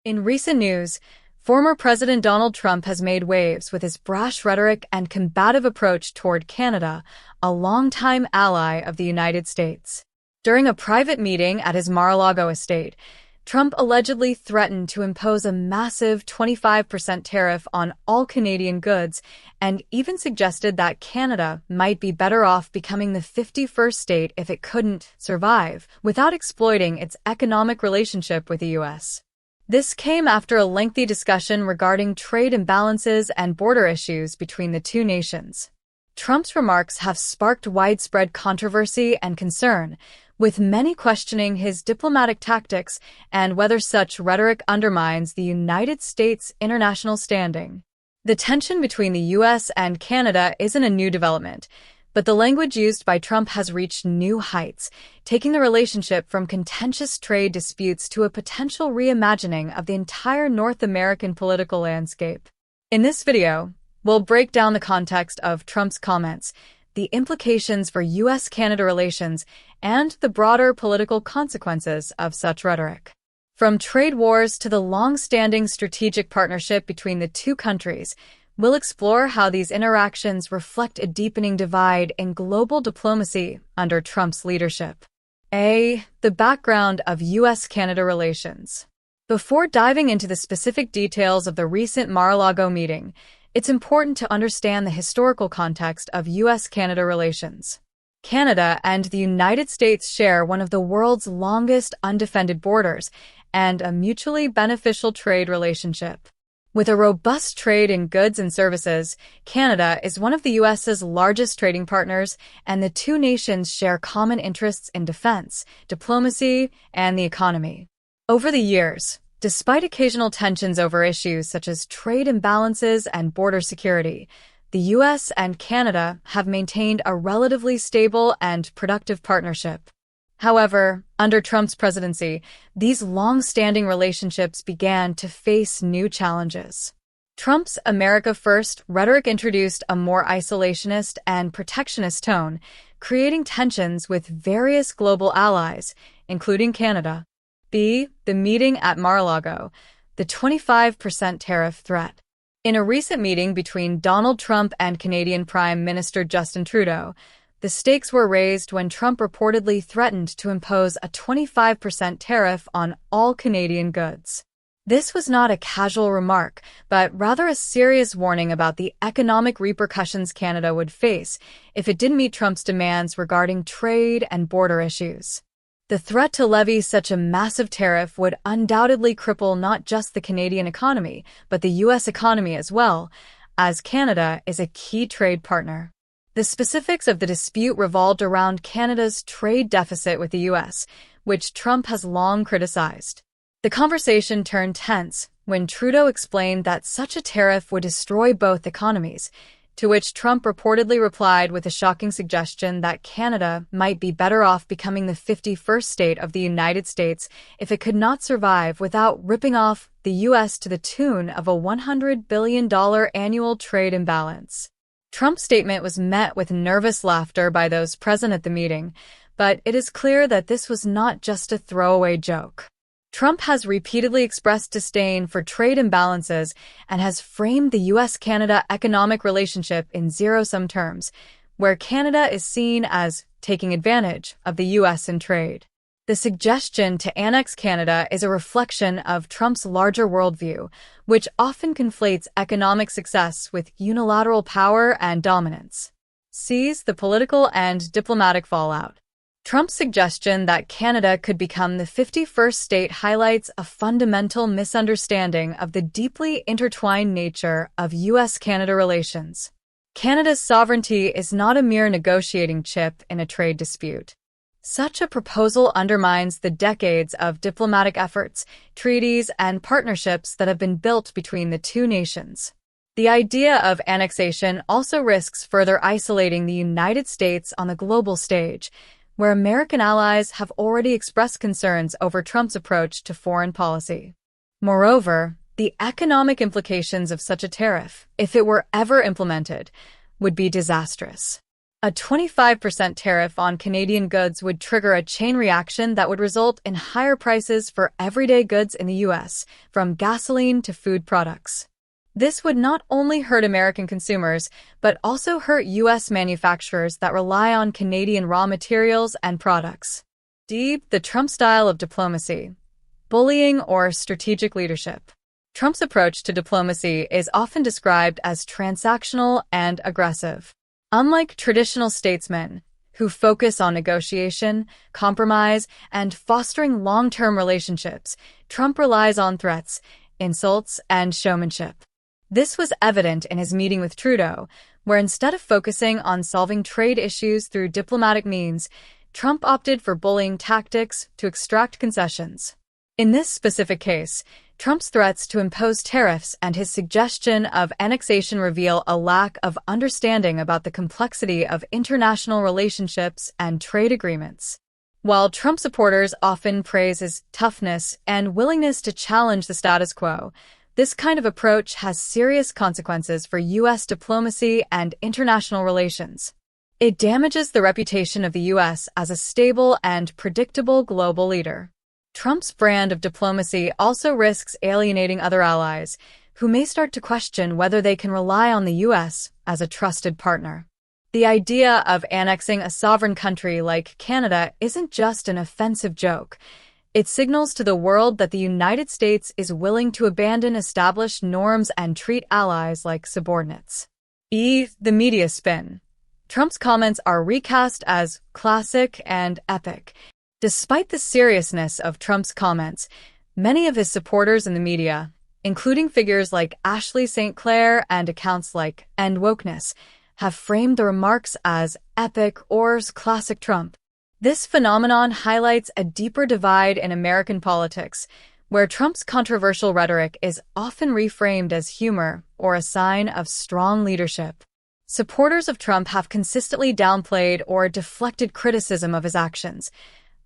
In recent news, former President Donald Trump has made waves with his brash rhetoric and combative approach toward Canada, a longtime ally of the United States. During a private meeting at his Mar-a-Lago estate, Trump allegedly threatened to impose a massive 25% tariff on all Canadian goods and even suggested that Canada might be better off becoming the 51st state if it couldn't survive without exploiting its economic relationship with the U.S. This came after a lengthy discussion regarding trade imbalances and border issues between the two nations. Trump's remarks have sparked widespread controversy and concern, with many questioning his diplomatic tactics and whether such rhetoric undermines the United States' international standing. The tension between the U.S. and Canada isn't a new development, but the language used by Trump has reached new heights, taking the relationship from contentious trade disputes to a potential reimagining of the entire North American political landscape. In this video, we'll break down the context of Trump's comments, the implications for U.S.-Canada relations, and the broader political consequences of such rhetoric. From trade wars to the long-standing strategic partnership between the two countries, we'll explore how these interactions reflect a deepening divide in global diplomacy under Trump's leadership. The background of U.S.-Canada relations. Before diving into the specific details of the recent Mar-a-Lago meeting, it's important to understand the historical context of U.S.-Canada relations. Canada and the United States share one of the world's longest undefended borders and a mutually beneficial trade relationship. With a robust trade in goods and services, Canada is one of the U.S.'s largest trading partners, and the two nations share common interests in defense, diplomacy, and the economy. Over the years, despite occasional tensions over issues such as trade imbalances and border security, the U.S. and Canada have maintained a relatively stable and productive partnership. However, under Trump's presidency, these long-standing relationships began to face new challenges. Trump's America First rhetoric introduced a more isolationist and protectionist tone, creating tensions with various global allies, including Canada. The meeting at Mar-a-Lago, the 25% tariff threat. In a recent meeting between Donald Trump and Canadian Prime Minister Justin Trudeau, the stakes were raised when Trump reportedly threatened to impose a 25% tariff on all Canadian goods. This was not a casual remark, but rather a serious warning about the economic repercussions Canada would face if it didn't meet Trump's demands regarding trade and border issues. The threat to levy such a massive tariff would undoubtedly cripple not just the Canadian economy, but the U.S. economy as well, as Canada is a key trade partner. The specifics of the dispute revolved around Canada's trade deficit with the U.S., which Trump has long criticized. The conversation turned tense when Trudeau explained that such a tariff would destroy both economies, to which Trump reportedly replied with a shocking suggestion that Canada might be better off becoming the 51st state of the United States if it could not survive without ripping off the U.S. to the tune of a $100 billion annual trade imbalance. Trump's statement was met with nervous laughter by those present at the meeting, but it is clear that this was not just a throwaway joke. Trump has repeatedly expressed disdain for trade imbalances and has framed the U.S.-Canada economic relationship in zero-sum terms, where Canada is seen as taking advantage of the U.S. in trade. The suggestion to annex Canada is a reflection of Trump's larger worldview, which often conflates economic success with unilateral power and dominance. Sees the political and diplomatic fallout. Trump's suggestion that Canada could become the 51st state highlights a fundamental misunderstanding of the deeply intertwined nature of U.S.-Canada relations. Canada's sovereignty is not a mere negotiating chip in a trade dispute. Such a proposal undermines the decades of diplomatic efforts, treaties, and partnerships that have been built between the two nations. The idea of annexation also risks further isolating the United States on the global stage, where American allies have already expressed concerns over Trump's approach to foreign policy. Moreover, the economic implications of such a tariff, if it were ever implemented, would be disastrous. A 25% tariff on Canadian goods would trigger a chain reaction that would result in higher prices for everyday goods in the U.S., from gasoline to food products. This would not only hurt American consumers, but also hurt U.S. manufacturers that rely on Canadian raw materials and products. D. The Trump style of diplomacy. Bullying or strategic leadership. Trump's approach to diplomacy is often described as transactional and aggressive. Unlike traditional statesmen, who focus on negotiation, compromise, and fostering long-term relationships, Trump relies on threats, insults, and showmanship. This was evident in his meeting with Trudeau, where instead of focusing on solving trade issues through diplomatic means, Trump opted for bullying tactics to extract concessions. In this specific case, Trump's threats to impose tariffs and his suggestion of annexation reveal a lack of understanding about the complexity of international relationships and trade agreements. While Trump supporters often praise his toughness and willingness to challenge the status quo, this kind of approach has serious consequences for U.S. diplomacy and international relations. It damages the reputation of the U.S. as a stable and predictable global leader. Trump's brand of diplomacy also risks alienating other allies, who may start to question whether they can rely on the U.S. as a trusted partner. The idea of annexing a sovereign country like Canada isn't just an offensive joke. It signals to the world that the United States is willing to abandon established norms and treat allies like subordinates. The media spin. Trump's comments are recast as classic and epic. Despite the seriousness of Trump's comments, many of his supporters in the media, including figures like Ashley St. Clair and accounts like End Wokeness, have framed the remarks as epic or classic Trump. This phenomenon highlights a deeper divide in American politics, where Trump's controversial rhetoric is often reframed as humor or a sign of strong leadership. Supporters of Trump have consistently downplayed or deflected criticism of his actions,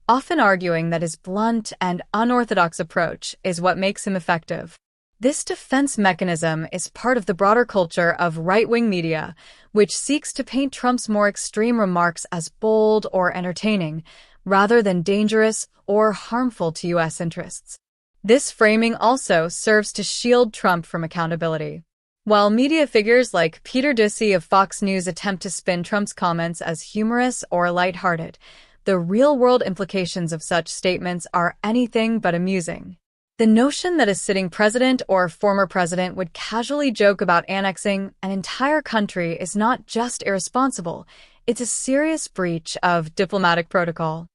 often arguing that his blunt and unorthodox approach is what makes him effective. This defense mechanism is part of the broader culture of right-wing media, which seeks to paint Trump's more extreme remarks as bold or entertaining, rather than dangerous or harmful to U.S. interests. This framing also serves to shield Trump from accountability. While media figures like Peter Doocy of Fox News attempt to spin Trump's comments as humorous or lighthearted, the real-world implications of such statements are anything but amusing. The notion that a sitting president or former president would casually joke about annexing an entire country is not just irresponsible, it's a serious breach of diplomatic protocol.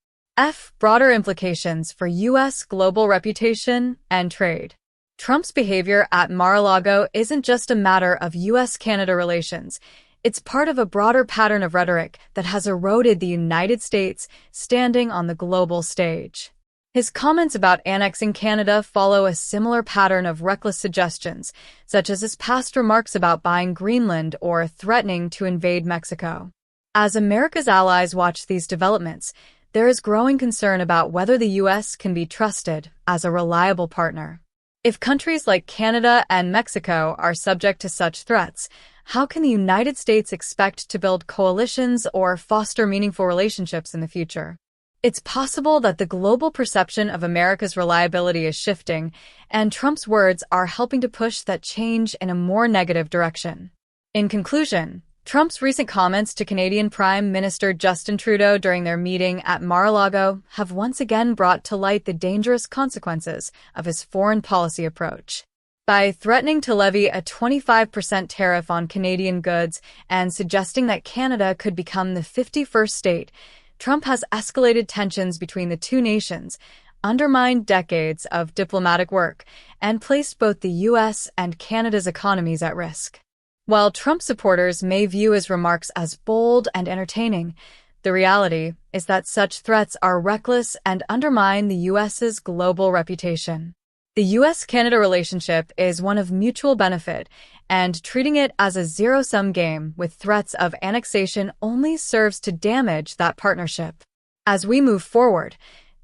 Broader implications for U.S. global reputation and trade. Trump's behavior at Mar-a-Lago isn't just a matter of U.S.-Canada relations. It's part of a broader pattern of rhetoric that has eroded the United States' standing on the global stage. His comments about annexing Canada follow a similar pattern of reckless suggestions, such as his past remarks about buying Greenland or threatening to invade Mexico. As America's allies watch these developments, there is growing concern about whether the U.S. can be trusted as a reliable partner. If countries like Canada and Mexico are subject to such threats, how can the United States expect to build coalitions or foster meaningful relationships in the future? It's possible that the global perception of America's reliability is shifting, and Trump's words are helping to push that change in a more negative direction. In conclusion, Trump's recent comments to Canadian Prime Minister Justin Trudeau during their meeting at Mar-a-Lago have once again brought to light the dangerous consequences of his foreign policy approach. By threatening to levy a 25% tariff on Canadian goods and suggesting that Canada could become the 51st state, Trump has escalated tensions between the two nations, undermined decades of diplomatic work, and placed both the U.S. and Canada's economies at risk. While Trump supporters may view his remarks as bold and entertaining, the reality is that such threats are reckless and undermine the U.S.'s global reputation. The U.S.-Canada relationship is one of mutual benefit, and treating it as a zero-sum game with threats of annexation only serves to damage that partnership. As we move forward,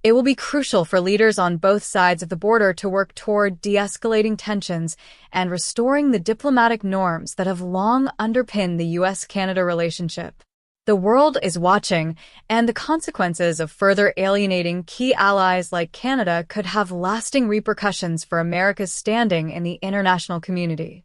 it will be crucial for leaders on both sides of the border to work toward de-escalating tensions and restoring the diplomatic norms that have long underpinned the U.S.-Canada relationship. The world is watching, and the consequences of further alienating key allies like Canada could have lasting repercussions for America's standing in the international community.